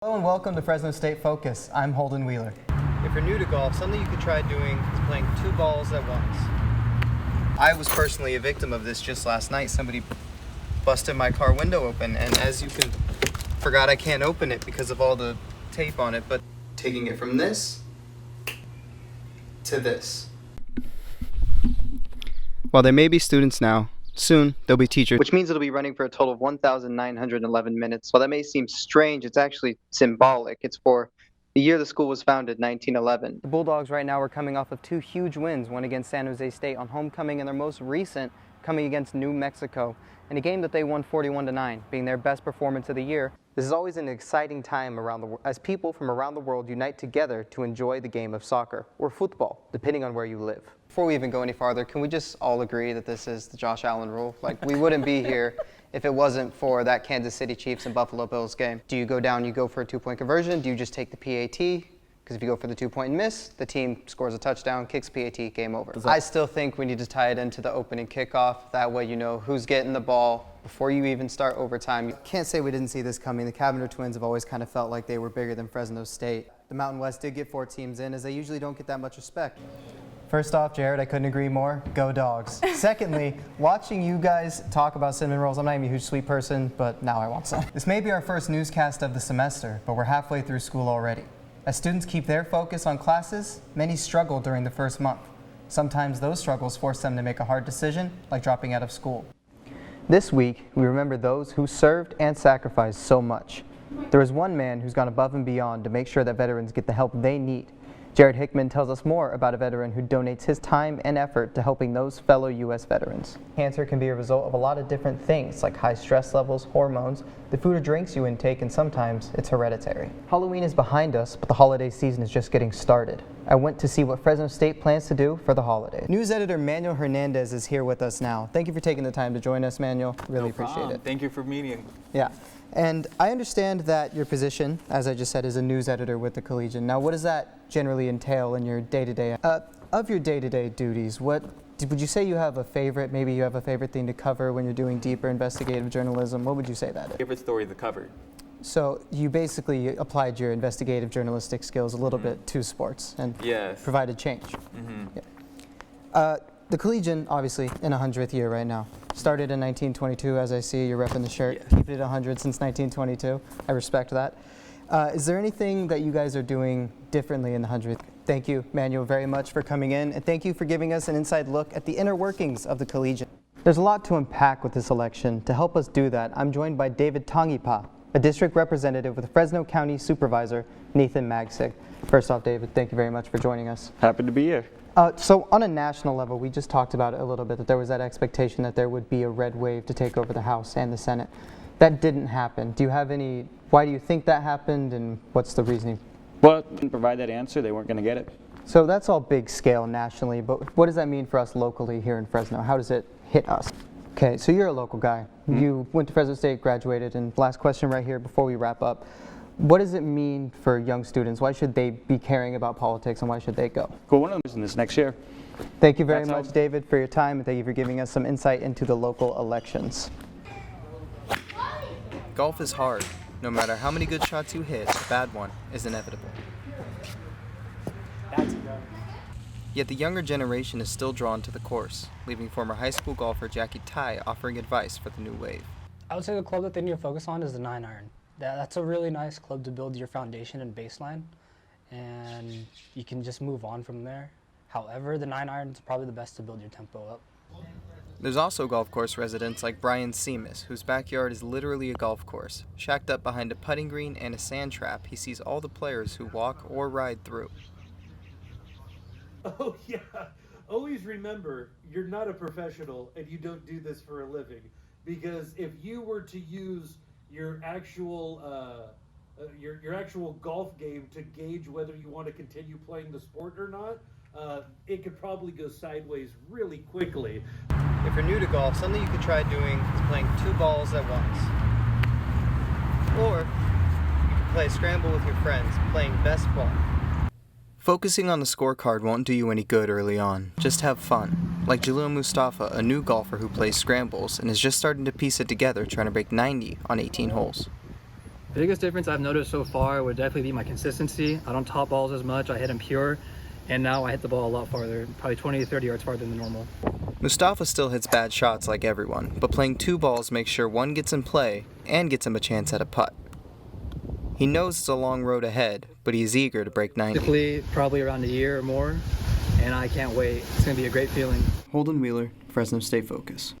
Hello and welcome to Fresno State Focus. I'm Holden Wheeler. If you're new to golf, something you could try doing is playing two balls at once. I was personally a victim of this just last night. Somebody busted my car window open, and as you can, forgot I can't open it because of all the tape on it, but taking it from this to this. While there may be students now, soon there'll be teachers, which means it'll be running for a total of 1,911 minutes. While that may seem strange, it's actually symbolic. It's for the year the school was founded, 1911. The Bulldogs right now are coming off of two huge wins, one against San Jose State on homecoming and their most recent coming against New Mexico in a game that they won 41-9, being their best performance of the year. This is always an exciting time as people from around the world unite together to enjoy the game of soccer, or football, depending on where you live. Before we even go any farther, can we just all agree that this is the Josh Allen rule? Like, we wouldn't be here if it wasn't for that Kansas City Chiefs and Buffalo Bills game. Do you go down, you go for a two-point conversion? Do you just take the PAT? Because if you go for the two-point and miss, the team scores a touchdown, kicks PAT, game over. I still think we need to tie it into the opening kickoff. That way you know who's getting the ball before you even start overtime. You can't say we didn't see this coming. The Cavender twins have always kind of felt like they were bigger than Fresno State. The Mountain West did get 4 teams in, as they usually don't get that much respect. First off, Jared, I couldn't agree more. Go Dogs. Secondly, watching you guys talk about cinnamon rolls, I'm not even a huge sweet person, but now I want some. This may be our first newscast of the semester, but we're halfway through school already. As students keep their focus on classes, many struggle during the first month. Sometimes those struggles force them to make a hard decision, like dropping out of school. This week, we remember those who served and sacrificed so much. There is one man who's gone above and beyond to make sure that veterans get the help they need. Jared Hickman tells us more about a veteran who donates his time and effort to helping those fellow U.S. veterans. Cancer can be a result of a lot of different things, like high stress levels, hormones, the food or drinks you intake, and sometimes it's hereditary. Halloween is behind us, but the holiday season is just getting started. I went to see what Fresno State plans to do for the holidays. News editor Manuel Hernandez is here with us now. Thank you for taking the time to join us, Manuel. Really appreciate it. Thank you for meeting. Yeah. And I understand that your position, as I just said, is a news editor with the Collegian. Now, what does that generally entail in your day-to-day? Of your day-to-day duties, would you say you have a favorite? Maybe you have a favorite thing to cover when you're doing deeper investigative journalism. What would you say that is? Favorite story to cover? So you basically applied your investigative journalistic skills a little bit to sports and provided change. Yeah. The Collegian, obviously, in 100th year right now. Started in 1922, as I see you're repping the shirt. Yeah. Keeping it 100 since 1922. I respect that. Is there anything that you guys are doing differently in the 100th? Thank you, Manuel, very much for coming in, and thank you for giving us an inside look at the inner workings of the Collegian. There's a lot to unpack with this election. To help us do that, I'm joined by David Tongipa, a district representative with Fresno County Supervisor Nathan Magsig. First off, David, thank you very much for joining us. Happy to be here. So on a national level, we just talked about it a little bit, that there was that expectation that there would be a red wave to take over the House and the Senate. That didn't happen. Do you have why do you think that happened, and what's the reasoning? Well, didn't provide that answer. They weren't going to get it. So that's all big scale nationally, but what does that mean for us locally here in Fresno? How does it hit us? Okay, so you're a local guy. Mm-hmm. You went to Fresno State, graduated, and last question right here before we wrap up. What does it mean for young students? Why should they be caring about politics, and why should they go? Well, one of them is in this next year. Thank you very much, David, for your time, and thank you for giving us some insight into the local elections. Golf is hard. No matter how many good shots you hit, a bad one is inevitable. Yet the younger generation is still drawn to the course, leaving former high school golfer Jackie Tai offering advice for the new wave. I would say the club that they need to focus on is the 9-iron. That's a really nice club to build your foundation and baseline, and you can just move on from there. However, the 9-iron is probably the best to build your tempo up. There's also golf course residents like Brian Seamus, whose backyard is literally a golf course. Shacked up behind a putting green and a sand trap, he sees all the players who walk or ride through. Oh yeah, always remember, you're not a professional and you don't do this for a living. Because if you were to use your actual golf game to gauge whether you want to continue playing the sport or not, it could probably go sideways really quickly. If you're new to golf, something you could try doing is playing two balls at once. Or you could play scramble with your friends, playing best ball. Focusing on the scorecard won't do you any good early on. Just have fun. Like Jalil Mustafa, a new golfer who plays scrambles and is just starting to piece it together trying to break 90 on 18 holes. The biggest difference I've noticed so far would definitely be my consistency. I don't top balls as much, I hit them pure, and now I hit the ball a lot farther, probably 20 to 30 yards farther than normal. Mustafa still hits bad shots like everyone, but playing 2 balls makes sure one gets in play and gets him a chance at a putt. He knows it's a long road ahead, but he's eager to break 90. Typically, probably around a year or more, and I can't wait. It's going to be a great feeling. Holden Wheeler, Fresno State Focus.